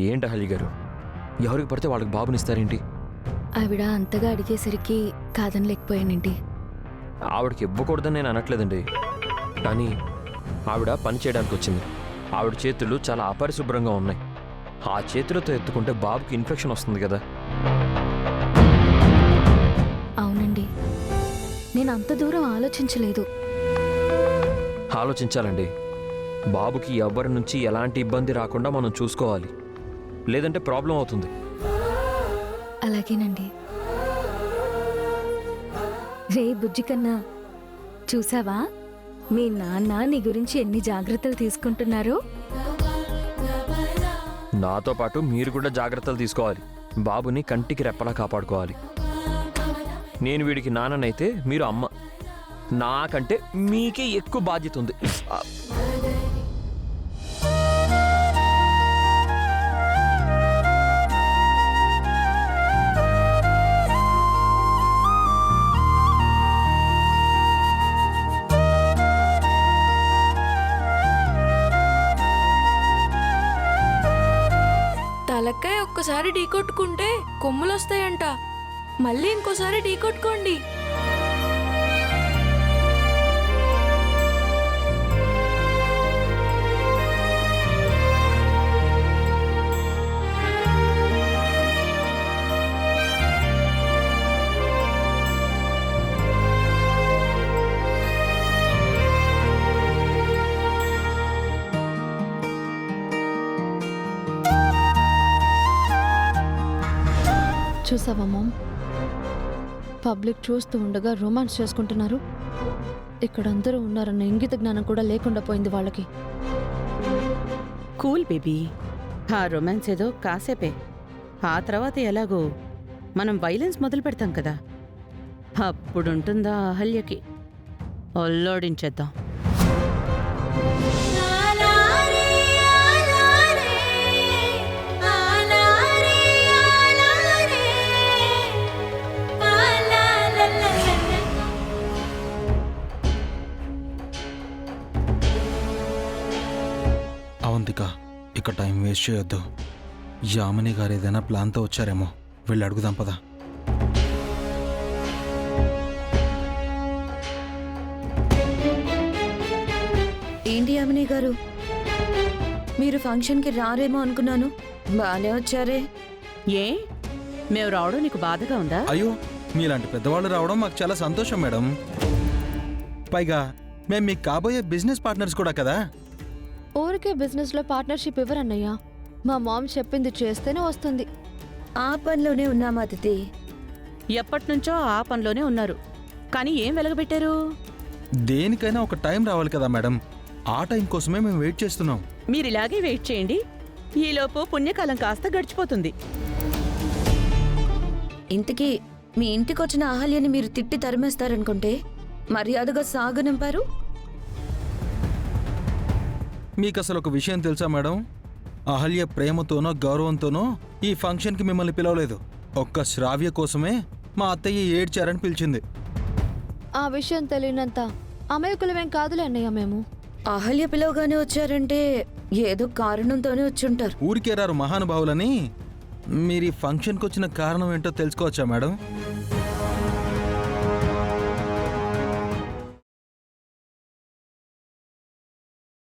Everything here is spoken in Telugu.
ఏంటి అహల్య గారు, ఎవరికి పడితే వాళ్ళకి బాబునిస్తారేంటి? ఆవిడ అంతగా అడిగేసరికి కాదనలేకపోయానండి. ఆవిడకి ఇవ్వకూడదని నేను అనట్లేదండి, కానీ ఆవిడ పని చేయడానికి వచ్చింది. ఆవిడ చేతులు చాలా అపరిశుభ్రంగా ఉన్నాయి. ఆ చేతులతో ఎత్తుకుంటే బాబుకి ఇన్ఫెక్షన్ వస్తుంది కదా. అవునండి, నేను అంత దూరం ఆలోచించలేదు. ఆలోచించాలండి. బాబుకి ఎవ్వరి నుంచి ఎలాంటి ఇబ్బంది రాకుండా మనం చూసుకోవాలి, లేదంటే ప్రాబ్లం అవుతుంది. అలాగేనండి. రే బుజ్జి కన్నా, చూసావా మీ నాన్న నీ గురించి ఎన్ని జాగ్రత్తలు తీసుకుంటున్నారో? నాతో పాటు మీరు కూడా జాగ్రత్తలు తీసుకోవాలి. బాబుని కంటికి రెప్పలా కాపాడుకోవాలి. నేను వీడికి నాన్ననైతే మీరు అమ్మ. నాకంటే మీకే ఎక్కువ బాధ్యత ఉంది. తలకాయ ఒక్కసారి ఢీకొట్టుకుంటే కొమ్ములొస్తాయంట. మళ్ళీ ఇంకోసారి ఢీకొట్టుకోండి. చూసావా మామ్, పబ్లిక్ చూస్తూ ఉండగా రొమాన్స్ చేసుకుంటున్నారు. ఇక్కడ అందరూ ఉన్నారన్న ఇంగిత జ్ఞానం కూడా లేకుండా పోయింది వాళ్ళకి. కూల్ బేబీ, ఆ రొమాన్స్ ఏదో కాసేపే. ఆ తర్వాత ఎలాగో మనం వైలెన్స్ మొదలు పెడతాం కదా, అప్పుడుంటుందా అహల్యకి. ఒల్లోడించేద్దాం. అవంతిక, ఇక టైం వేస్ట్ చేయొద్దు. యామిని గారు ఏదైనా ప్లాన్తో వచ్చారేమో, వెళ్ళి అడుగుదాం పదా. ఏంటి యామిని గారు, మీరు ఫంక్షన్కి రారేమో అనుకున్నాను, బాగానే వచ్చారే. ఏ, మేము రావడం నీకు బాధగా ఉందా? అయ్యో, మీలాంటి పెద్దవాళ్ళు రావడం మాకు చాలా సంతోషం మేడం. పైగా మేము మీకు కాబోయే బిజినెస్ పార్ట్నర్స్ కూడా కదా. ఊరికే బిజినెస్లో పార్ట్నర్షిప్ ఇవ్వరన్నయ్యా. మా మామ్ చెప్పింది చేస్తేనే వస్తుంది. ఆ పనిలోనే ఉన్నామా అతిథి? ఎప్పటినుంచో ఆ పనిలోనే ఉన్నారు, కానీ ఏం వెలగబెట్టారు? దేనికైనా ఒక టైం రావాలి కదా మేడం, ఆ టైం కోసమే మేము వెయిట్ చేస్తున్నాం. మీరిలాగే వెయిట్ చేయండి, ఈలోపు పుణ్యకాలం కాస్త గడిచిపోతుంది. ఇంతకీ మీ ఇంటికొచ్చిన అహల్యని మీరు తిట్టి తరిమేస్తారనుకుంటే మర్యాదగా సాగనింపారు. మీకు అసలు ఒక విషయం తెలుసా మేడం, అహల్య ప్రేమతోనో గౌరవంతోనో ఈ ఫంక్షన్కి మిమ్మల్ని పిలవలేదు. ఒక్క శ్రావ్య కోసమే మా అత్తయ్య ఏడ్చారని పిలిచింది. ఆ విషయం తెలియనంత అమాయకులమేం కాదులే అన్నయ్య మేము. అహల్య పిలవగానే వచ్చారంటే ఏదో కారణంతోనే వచ్చుంటారు. ఊరికే రారు మహానుభావులని. మీరు ఈ ఫంక్షన్కి వచ్చిన కారణం ఏంటో తెలుసుకోవచ్చా మేడం?